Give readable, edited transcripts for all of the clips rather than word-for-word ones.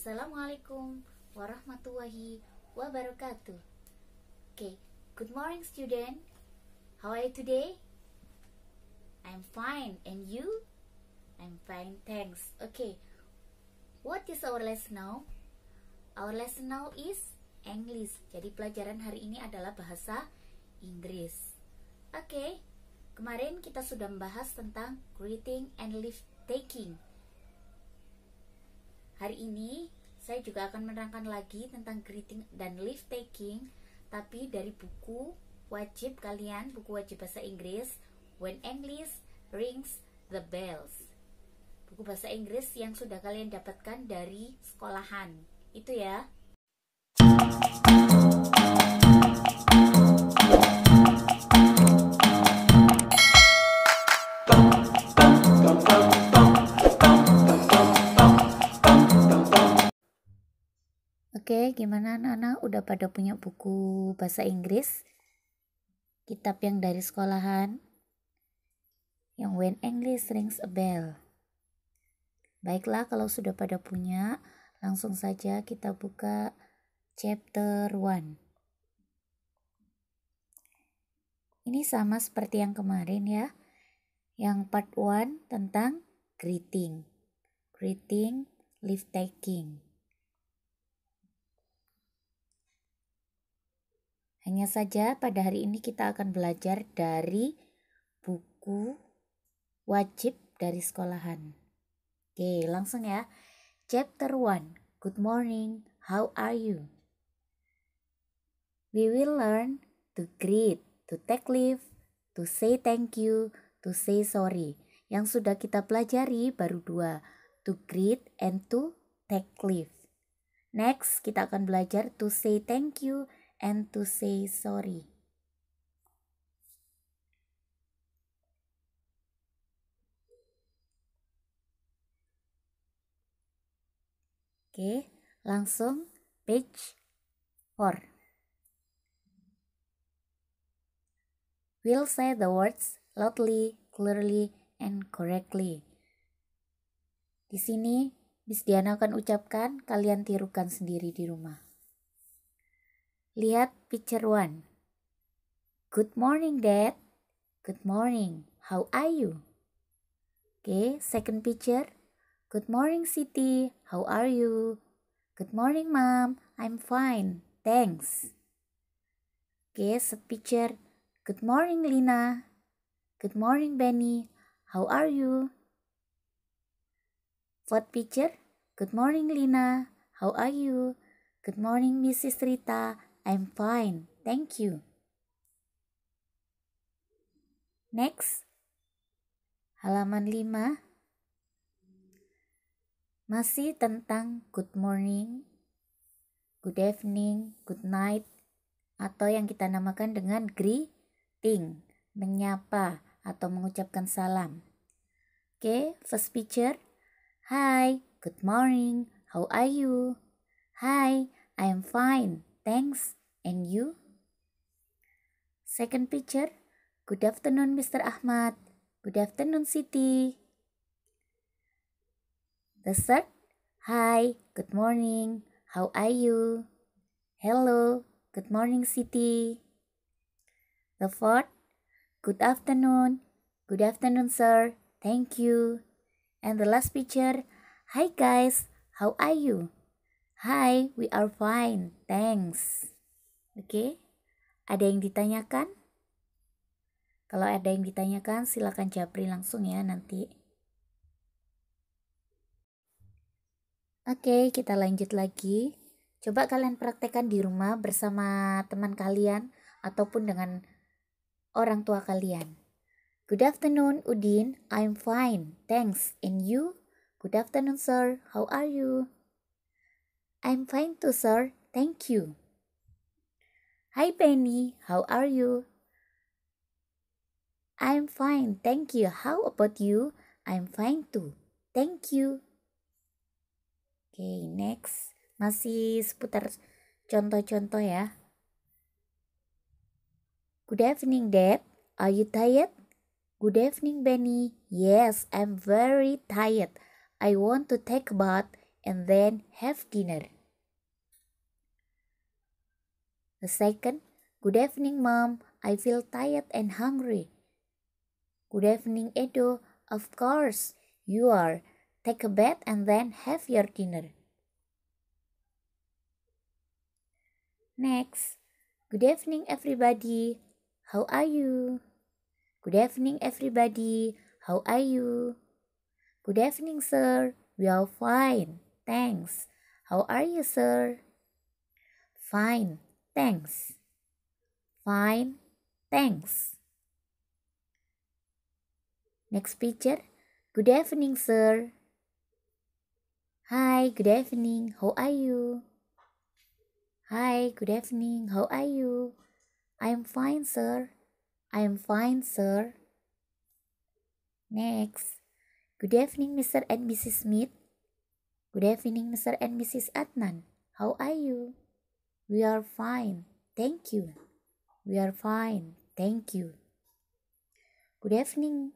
Assalamualaikum warahmatullahi wabarakatuh. Okay, good morning student. How are you today? I'm fine, and you? I'm fine, thanks. Okay, what is our lesson now? Our lesson now is English. Jadi pelajaran hari ini adalah bahasa Inggris. Okay, kemarin kita sudah membahas tentang greeting and leave taking. Hari ini saya juga akan menerangkan lagi tentang greeting dan leave taking, tapi dari buku wajib kalian, buku wajib bahasa Inggris, When English Rings the Bells. Buku bahasa Inggris yang sudah kalian dapatkan dari sekolahan. Itu ya. Oke, gimana anak-anak? Udah pada punya buku bahasa Inggris? Kitab yang dari sekolahan? Yang When English Rings a Bell. Baiklah, kalau sudah pada punya, langsung saja kita buka chapter 1. Ini sama seperti yang kemarin ya. Yang part 1 tentang greeting. Greeting, leave taking. Hanya saja pada hari ini kita akan belajar dari buku wajib dari sekolahan. Oke, langsung ya. Chapter 1. Good morning. How are you? We will learn to greet, to take leave, to say thank you, to say sorry. Yang sudah kita pelajari baru 2. To greet and to take leave. Next, kita akan belajar to say thank you and to say sorry. Oke, langsung page 4. We'll say the words loudly, clearly, and correctly. Di sini, Miss Diana akan ucapkan, kalian tirukan sendiri di rumah. Lihat picture 1. Good morning, Dad. Good morning. How are you? Okay, second picture. Good morning, Siti. How are you? Good morning, Mom. I'm fine. Thanks. Okay, third picture. Good morning, Lina. Good morning, Benny. How are you? Fourth picture. Good morning, Lina. How are you? Good morning, Mrs. Rita. I'm fine. Thank you. Next. Halaman 5. Masih tentang good morning, good evening, good night, atau yang kita namakan dengan greeting, menyapa atau mengucapkan salam. Oke, first picture. Hi, good morning, how are you? Hi, I am fine, thanks, and you? Second picture. Good afternoon, Mr. Ahmad. Good afternoon, Siti. The third. Hi, good morning, how are you? Hello, good morning, Siti. The fourth. Good afternoon, sir, thank you. And the last picture. Hi guys, how are you? Hi, we are fine, thanks. Oke, ada yang ditanyakan? Kalau ada yang ditanyakan, silakan japri langsung ya nanti. Oke, kita lanjut lagi. Coba kalian praktekkan di rumah bersama teman kalian ataupun dengan orang tua kalian. Good afternoon, Udin. I'm fine, thanks. And you? Good afternoon, sir. How are you? I'm fine too, sir. Thank you. Hi, Penny. How are you? I'm fine, thank you. How about you? I'm fine too. Thank you. Oke, next. Masih seputar contoh-contoh ya. Good evening, Dad. Are you tired? Good evening, Benny. Yes, I'm very tired. I want to take a bath and then have dinner. The second, good evening, Mom. I feel tired and hungry. Good evening, Edo. Of course, you are. Take a bath and then have your dinner. Next, good evening, everybody. How are you? Good evening, everybody. How are you? Good evening, sir. We are fine. Thanks. How are you, sir? Fine. Thanks. Fine. Thanks. Next picture. Good evening, sir. Hi, good evening. How are you? Hi, good evening. How are you? I am fine, sir. I am fine, sir. Next. Good evening, Mr. and Mrs. Smith. Good evening, Mr. and Mrs. Adnan. How are you? We are fine. Thank you. We are fine. Thank you. Good evening.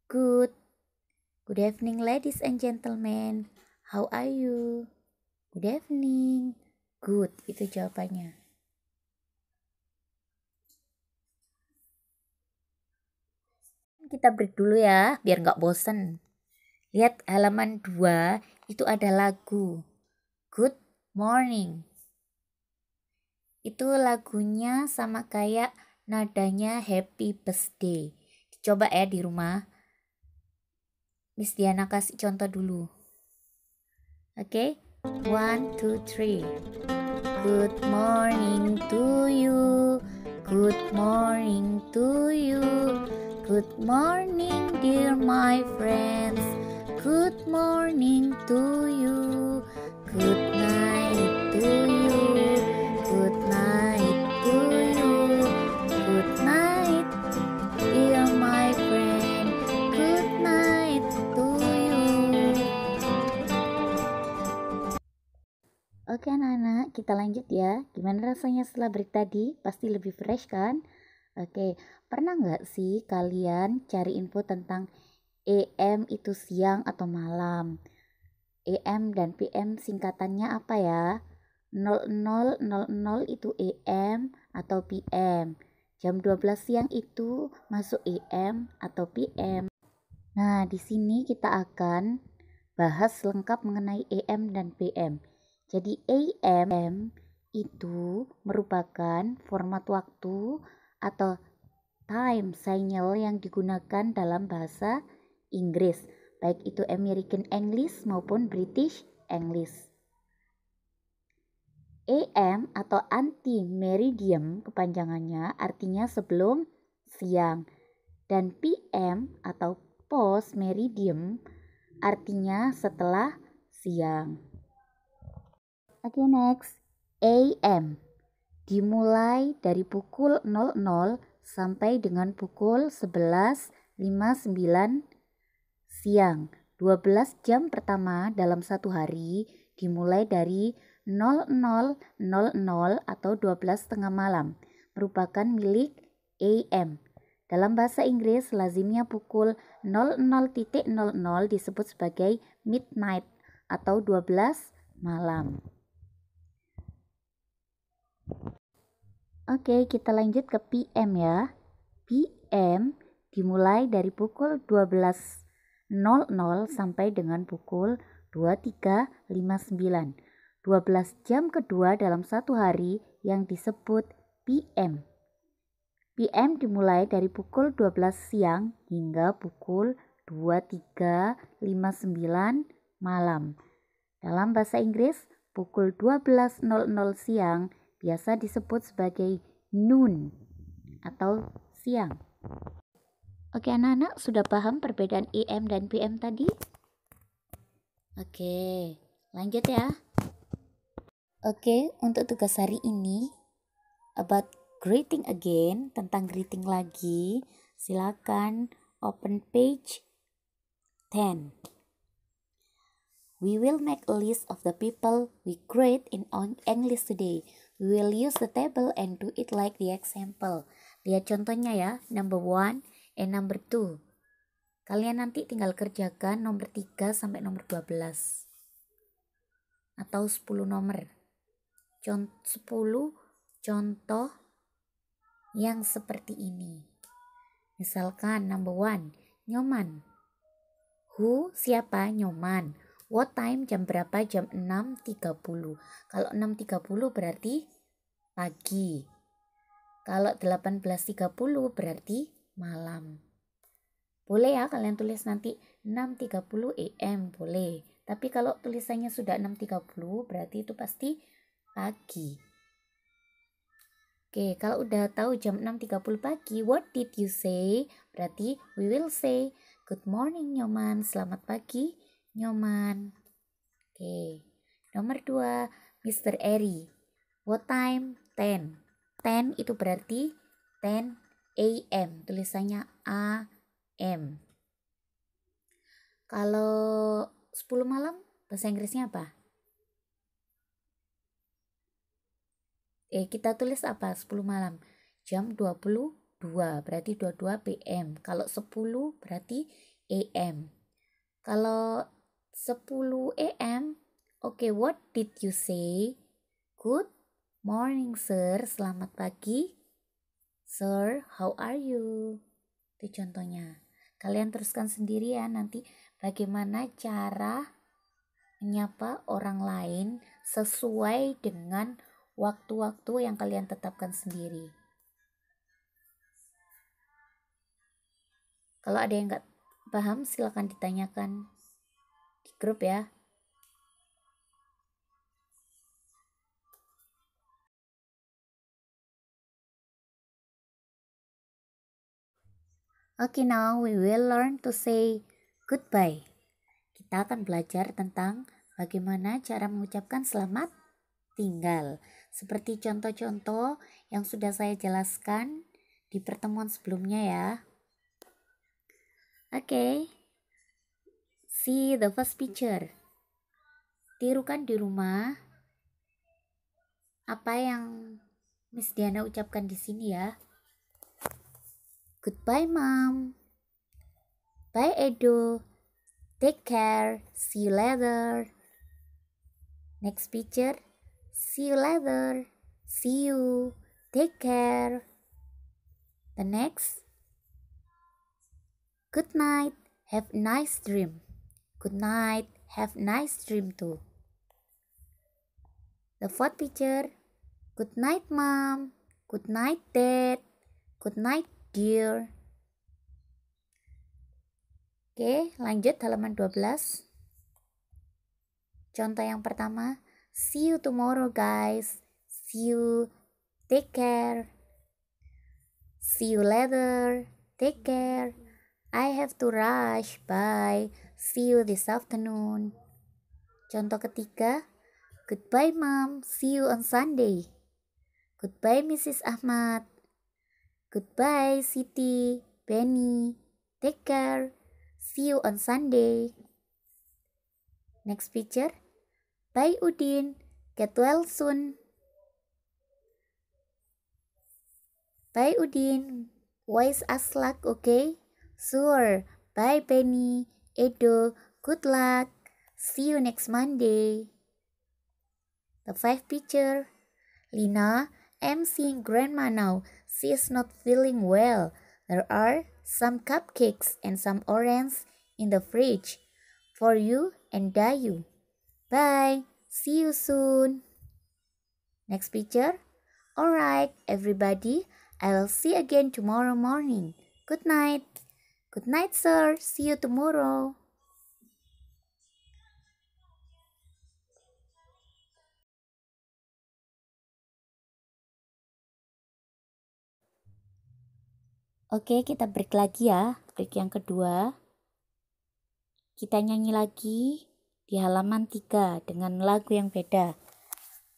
Good. Good evening, ladies and gentlemen. How are you? Good evening. Good. Itu jawabannya. Kita break dulu ya, biar nggak bosen. Lihat halaman 2, itu ada lagu. Good morning. Itu lagunya sama kayak nadanya Happy Birthday. Coba ya di rumah. Miss Diana kasih contoh dulu. Oke? 1, 2, 3. Good morning to you. Good morning to you. Good morning, dear my friends. Good morning to you. Good night to you. Good night to you. Good night, dear my friend. Good night to you. Oke anak-anak, kita lanjut ya. Gimana rasanya setelah break tadi? Pasti lebih fresh kan? Oke, pernah nggak sih kalian cari info tentang AM itu siang atau malam? AM dan PM singkatannya apa ya? 0000 itu AM atau PM. Jam 12 siang itu masuk AM atau PM. Nah, di sini kita akan bahas lengkap mengenai AM dan PM. Jadi AM itu merupakan format waktu atau time signal yang digunakan dalam bahasa Inggris, baik itu American English maupun British English. AM atau anti-meridian kepanjangannya artinya sebelum siang, dan PM atau post meridian artinya setelah siang. Oke, next. AM dimulai dari pukul 00 sampai dengan pukul 11.59 siang. 12 jam pertama dalam satu hari dimulai dari 00.00 atau 12:30 malam, merupakan milik AM. Dalam bahasa Inggris, lazimnya pukul 00.00 disebut sebagai midnight atau 12 malam. Oke, kita lanjut ke PM ya. PM dimulai dari pukul 12.00 sampai dengan pukul 23.59. 12 jam kedua dalam satu hari yang disebut PM. PM dimulai dari pukul 12 siang hingga pukul 23.59 malam. Dalam bahasa Inggris, pukul 12.00 siang biasa disebut sebagai noon atau siang. Oke anak-anak, sudah paham perbedaan AM dan PM tadi? Oke, lanjut ya. Oke, untuk tugas hari ini about greeting again, tentang greeting lagi. Silakan open page 10. We will make a list of the people we greet in English today. We will use the table and do it like the example. Lihat contohnya ya, number 1 and number 2. Kalian nanti tinggal kerjakan nomor 3 sampai nomor 12. atau 10 nomor. 10 contoh yang seperti ini. Misalkan number 1, Nyoman. Who, siapa? Nyoman. What time, jam berapa? Jam 6.30. Kalau 6.30 berarti pagi. Kalau 18.30 berarti malam. Boleh ya kalian tulis nanti 6.30 AM, boleh. Tapi kalau tulisannya sudah 6.30 berarti itu pasti pagi. Oke, kalau udah tahu jam 6.30 pagi, what did you say? Berarti we will say, good morning Nyoman, selamat pagi Nyoman. Oke, nomor 2, Mr. Eri. What time? 10. 10 itu berarti 10 AM, tulisannya AM. Kalau 10 malam, bahasa Inggrisnya apa? Kita tulis apa? 10 malam. Jam 22, berarti 22 PM. Kalau 10 berarti AM. Kalau 10 AM, oke, what did you say? Good morning, sir. Selamat pagi. Sir, how are you? Itu contohnya. Kalian teruskan sendiri ya nanti bagaimana cara menyapa orang lain sesuai dengan waktu-waktu yang kalian tetapkan sendiri. Kalau ada yang nggak paham, silakan ditanyakan di grup ya. Okay, now we will learn to say goodbye. Kita akan belajar tentang bagaimana cara mengucapkan selamat tinggal. Seperti contoh-contoh yang sudah saya jelaskan di pertemuan sebelumnya ya. Okay, see the first picture. Tirukan di rumah apa yang Miss Diana ucapkan di sini ya. Goodbye mom. Bye Edo. Take care. See you later. Next picture. See you later. See you. Take care. The next. Good night. Have a nice dream. Good night. Have a nice dream too. The fourth picture. Good night mom. Good night dad. Good night dear. Oke, lanjut halaman 12. Contoh yang pertama, see you tomorrow guys. See you, take care. See you later, take care. I have to rush, bye. See you this afternoon. Contoh ketiga, goodbye mom, see you on Sunday. Goodbye Mrs. Ahmad. Goodbye Siti, Benny, take care. See you on Sunday. Next picture. Bye Udin, get well soon. Bye Udin, wise Aslak, okay? Sure. Bye Benny, Edo, good luck. See you next Monday. The fifth picture. Lina, I'm seeing grandma now. She is not feeling well. There are some cupcakes and some oranges in the fridge for you and Dayu. Bye. See you soon. Next picture. Alright, everybody. I will see you again tomorrow morning. Good night. Good night, sir. See you tomorrow. Oke, kita break lagi ya. Break yang kedua. Kita nyanyi lagi di halaman 3 dengan lagu yang beda.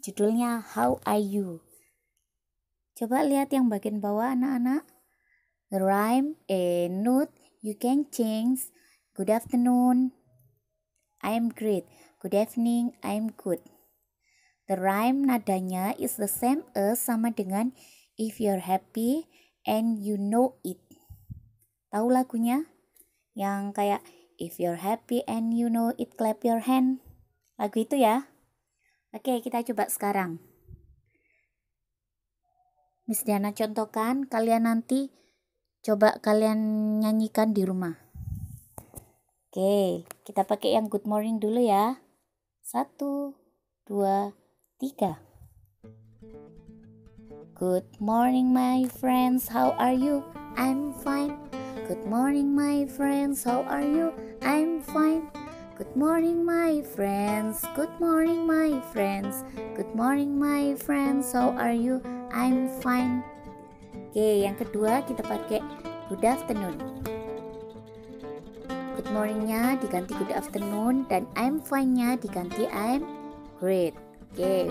Judulnya How Are You? Coba lihat yang bagian bawah anak-anak. The rhyme and note you can change. Good afternoon, I am great. Good evening, I am good. The rhyme nadanya is the same as, sama dengan if you're happy and you know it. Tahu lagunya? Yang kayak if you're happy and you know it, clap your hand. Lagu itu ya. Oke, kita coba sekarang. Miss Diana contohkan, kalian nanti coba kalian nyanyikan di rumah. Oke, kita pakai yang good morning dulu ya. 1, 2, 3. Good morning my friends, how are you? I'm fine. Good morning my friends, how are you? I'm fine. Good morning my friends, good morning my friends. Good morning my friends, how are you? I'm fine. Oke, yang kedua kita pakai good afternoon. Good morningnya diganti good afternoon dan I'm fine-nya diganti I'm great. Oke,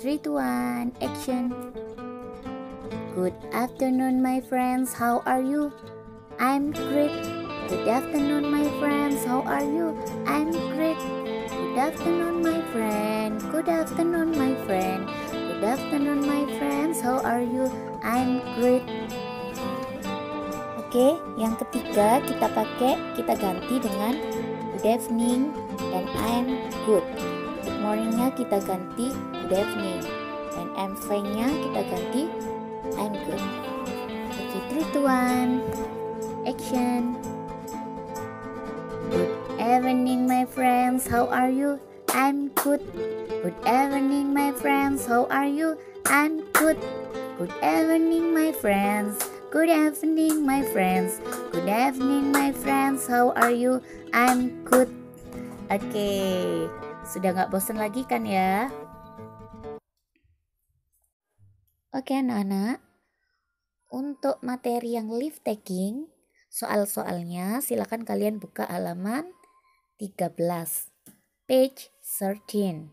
3, 2, 1, action. Good afternoon my friends, how are you? I'm great. Good afternoon my friends, how are you? I'm great. Good afternoon my friend. Good afternoon my friend. Good afternoon my friends, how are you? I'm great. Oke, yang ketiga kita ganti dengan good evening dan I'm good. Good morningnya kita ganti good evening dan I'm fine-nya kita ganti I'm good. Oke, 3, 2, 1, action. Good evening my friends, how are you? I'm good. Good evening my friends, how are you? I'm good. Good evening my friends. Good evening my friends. Good evening my friends, how are you? I'm good. Oke, sudah gak bosan lagi kan ya? Oke anak-anak, untuk materi yang live taking, soal-soalnya silakan kalian buka halaman 13, page 13.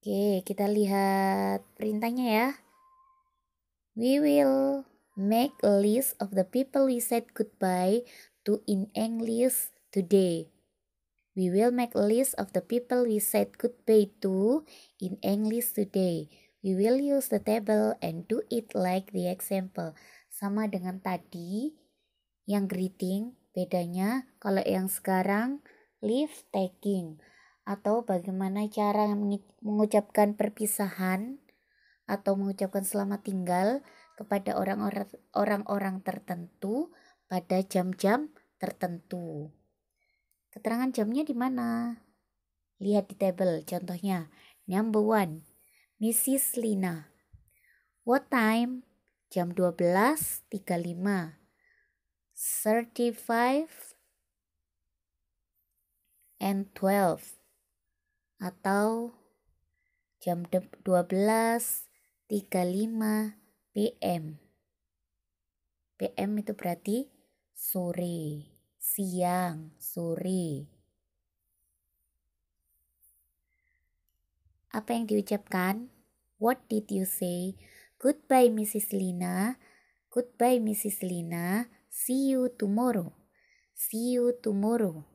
Oke, kita lihat perintahnya ya. We will make a list of the people we said goodbye to in English today. We will make a list of the people we said goodbye to in English today. We will use the table and do it like the example. Sama dengan tadi, yang greeting, bedanya kalau yang sekarang leave taking. Atau bagaimana cara mengucapkan perpisahan atau mengucapkan selamat tinggal kepada orang-orang tertentu pada jam-jam tertentu. Keterangan jamnya di mana? Lihat di tabel, contohnya. Number 1, Mrs. Lina. What time? Jam 12.35. 35 and 12. Atau jam 12.35 PM. PM itu berarti sore, siang, sore. Apa yang diucapkan? What did you say? Goodbye Mrs. Lina. Goodbye Mrs. Lina. See you tomorrow. See you tomorrow.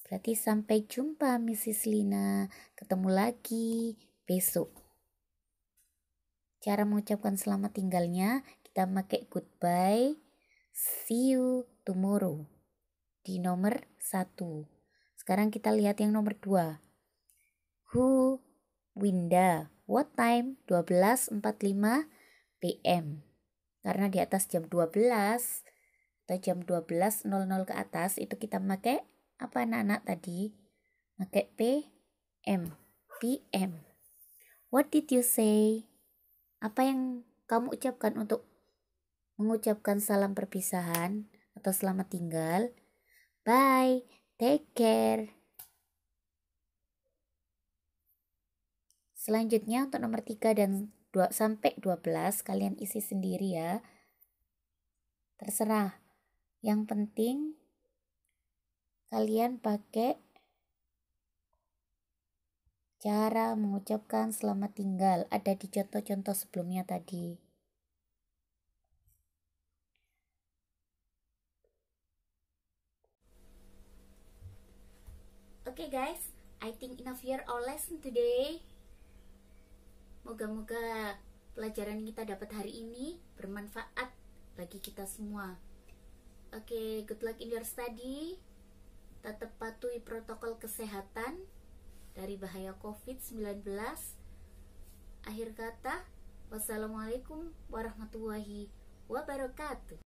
Berarti sampai jumpa Mrs. Lina. Ketemu lagi besok. Cara mengucapkan selamat tinggalnya kita pakai goodbye, see you tomorrow di nomor 1. Sekarang kita lihat yang nomor 2. Who, Winda. What time? 12.45 PM. Karena di atas jam 12 atau jam 12.00 ke atas itu kita pakai apa anak-anak tadi? Pakai PM. PM. What did you say? Apa yang kamu ucapkan untuk mengucapkan salam perpisahan atau selamat tinggal? Bye, take care. Selanjutnya untuk nomor 3 dan 2 sampai 12 kalian isi sendiri ya. Terserah. Yang penting kalian pakai cara mengucapkan selamat tinggal. Ada di contoh-contoh sebelumnya tadi. Okay guys, I think enough here our lesson today. Moga-moga pelajaran kita dapat hari ini bermanfaat bagi kita semua. Okay, good luck in your study. Tetap patuhi protokol kesehatan. dari bahaya COVID-19. Akhir kata, wassalamualaikum warahmatullahi wabarakatuh.